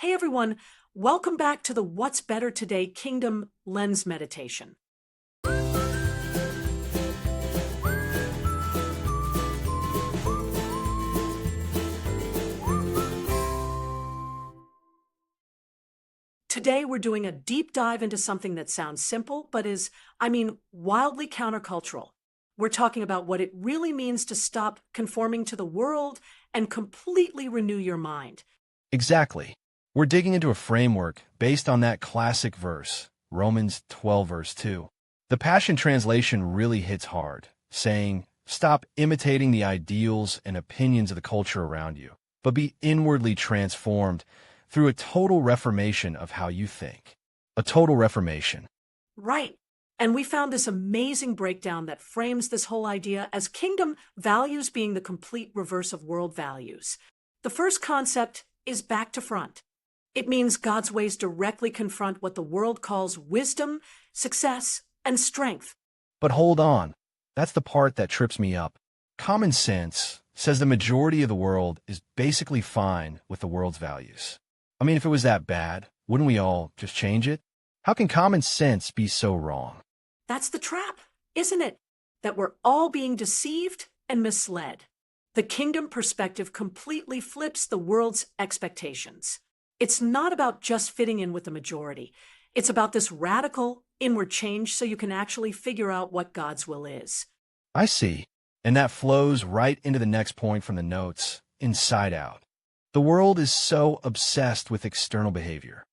Hey everyone, welcome back to the What's Better Today Kingdom Lens Meditation. Today we're doing a deep dive into something that sounds simple, but is, wildly countercultural. We're talking about what it really means to stop conforming to the world and completely renew your mind. Exactly. We're digging into a framework based on that classic verse, Romans 12, verse 2. The Passion Translation really hits hard, saying, "Stop imitating the ideals and opinions of the culture around you, but be inwardly transformed through a total reformation of how you think." A total reformation. Right. And we found this amazing breakdown that frames this whole idea as kingdom values being the complete reverse of world values. The first concept is back to front. It means God's ways directly confront what the world calls wisdom, success, and strength. But hold on. That's the part that trips me up. Common sense says the majority of the world is basically fine with the world's values. If it was that bad, wouldn't we all just change it? How can common sense be so wrong? That's the trap, isn't it? That we're all being deceived and misled. The kingdom perspective completely flips the world's expectations. It's not about just fitting in with the majority. It's about this radical inward change so you can actually figure out what God's will is. I see. And that flows right into the next point from the notes, inside out. The world is so obsessed with external behavior,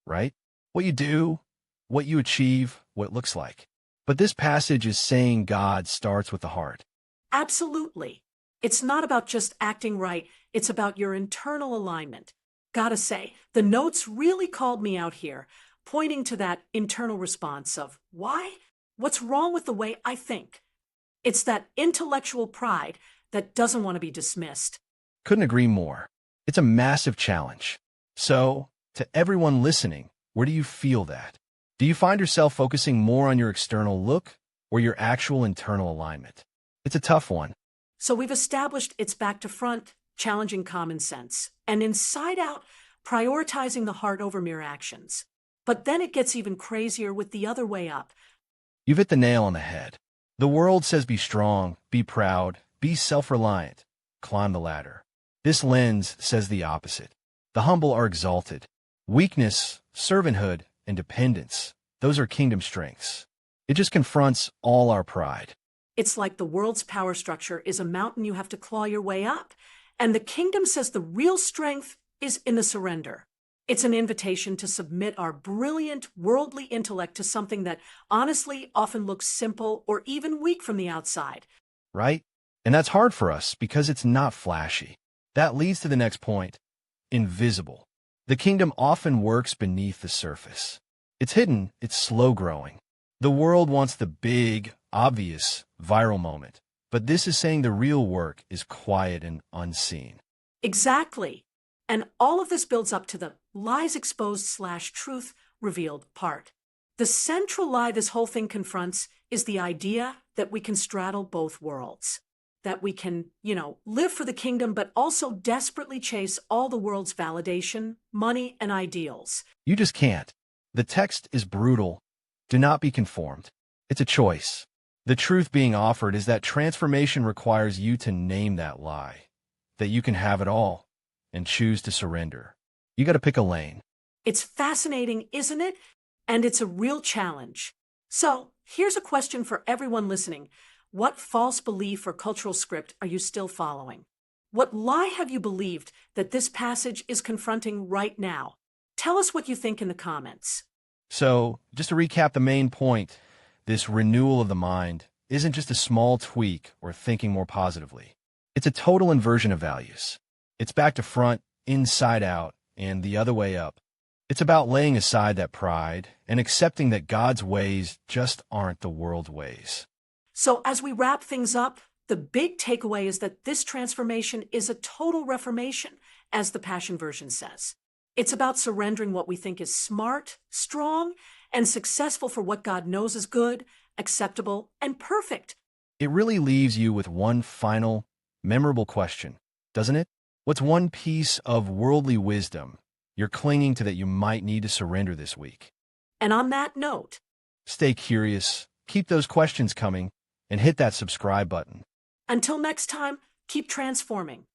right? What you do, what you achieve, what it looks like. But this passage is saying God starts with the heart. Absolutely. It's not about just acting right. It's about your internal alignment. Gotta say, the notes really called me out here, pointing to that internal response of, why? What's wrong with the way I think? It's that intellectual pride that doesn't want to be dismissed. Couldn't agree more. It's a massive challenge. So, to everyone listening, where do you feel that? Do you find yourself focusing more on your external look or your actual internal alignment? It's a tough one. So we've established it's back to front, challenging common sense, and inside out, prioritizing the heart over mere actions. But then it gets even crazier with the other way up. You've hit the nail on the head. The world says be strong, be proud, be self-reliant, climb the ladder. This lens says the opposite. The humble are exalted. Weakness, servanthood, and dependence, those are kingdom strengths. It just confronts all our pride. It's like the world's power structure is a mountain you have to claw your way up, and the kingdom says the real strength is in the surrender. It's an invitation to submit our brilliant worldly intellect to something that honestly often looks simple or even weak from the outside. Right? And that's hard for us because it's not flashy. That leads to the next point, invisible. The kingdom often works beneath the surface. It's hidden, it's slow growing. The world wants the big, obvious, viral moment, but this is saying the real work is quiet and unseen. Exactly. And all of this builds up to the lies exposed / truth revealed part. The central lie this whole thing confronts is the idea that we can straddle both worlds. That we can, live for the kingdom, but also desperately chase all the world's validation, money, and ideals. You just can't. The text is brutal. Do not be conformed. It's a choice. The truth being offered is that transformation requires you to name that lie, that you can have it all, and choose to surrender. You got to pick a lane. It's fascinating, isn't it? And it's a real challenge. So, here's a question for everyone listening. What false belief or cultural script are you still following? What lie have you believed that this passage is confronting right now? Tell us what you think in the comments. So, just to recap the main point, this renewal of the mind isn't just a small tweak or thinking more positively. It's a total inversion of values. It's back to front, inside out, and the other way up. It's about laying aside that pride and accepting that God's ways just aren't the world's ways. So as we wrap things up, the big takeaway is that this transformation is a total reformation, as the Passion Version says. It's about surrendering what we think is smart, strong, and successful for what God knows is good, acceptable, and perfect. It really leaves you with one final, memorable question, doesn't it? What's one piece of worldly wisdom you're clinging to that you might need to surrender this week. And on that note, Stay curious, keep those questions coming, and hit that subscribe button. until next time, keep transforming.